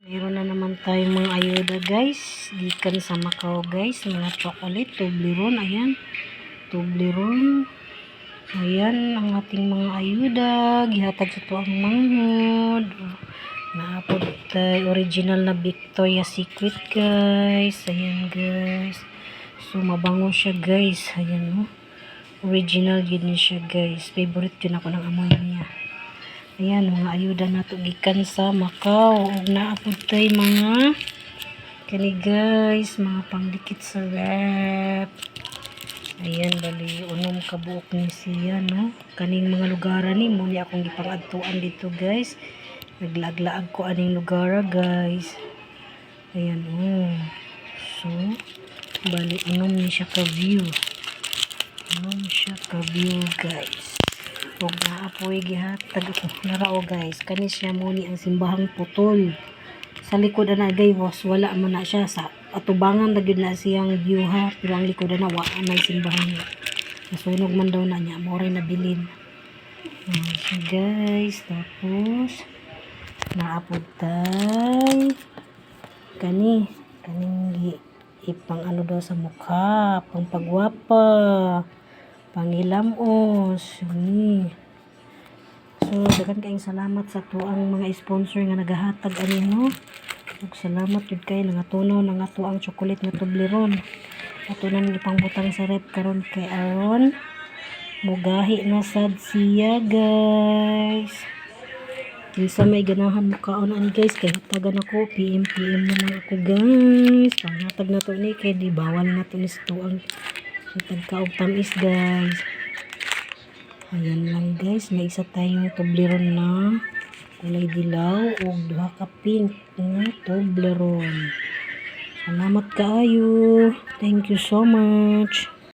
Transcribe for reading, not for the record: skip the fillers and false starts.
Meron na naman tayong mga ayuda guys. Gikan sa Macau guys. Mga chocolate. Toblerone. Ayan. Toblerone. Ayan ang ating mga ayuda. Gihatag sa ito ang manghod. Naapod tayo original na Victoria's Secret guys. Ayan guys. So mabango siya guys. Ayan original yun siya guys. Favorite yun ako ng amoy niya. Ayan, mga ayuda na ito gikan sa Macau. Huwag naapod tayo mga kani guys, mga pangdikit sa rep. Ayan, bali, unom kabuok ni siya, no? Kaning mga lugaran ni, muna akong gipangadtuan dito guys. Naglaag-laag ko aning lugara guys. Ayan, So, bali, unom ni siya ka-view. Unom siya ka-view guys. Huwag na apoy gihatag ako narao guys. Kani siya muni ang simbahang putol. Sa likod na guys, wala man na siya. Sa atubangan na na siyang view ha. Pero ang likod na wala na simbahan niya. Nasunog man daw na niya. More na bilin. So guys, tapos naapod tay. Kaning ipang ano daw sa mukha. Pang pagwapa. Pangilamos ni. So dagan kayong salamat sa tuang mga sponsor nga nagahatag ani no. Ug salamat jud kay nangatunaw na nga tuang chocolate nga Toblerone. Ato nang ipangbutang sa rep karon kay aron mugahi na sad siya guys. Kinsa may ganahan mo kaon ani guys kay hatagan ako PM naman ako guys. Panghatag na to ni kay di bawal na to ni tuang tagkaog tamis guys. Ayan lang guys, may isa tayong Toblerone na kulay dilaw o duha ka pink na Toblerone. Salamat kaayo. Thank you so much.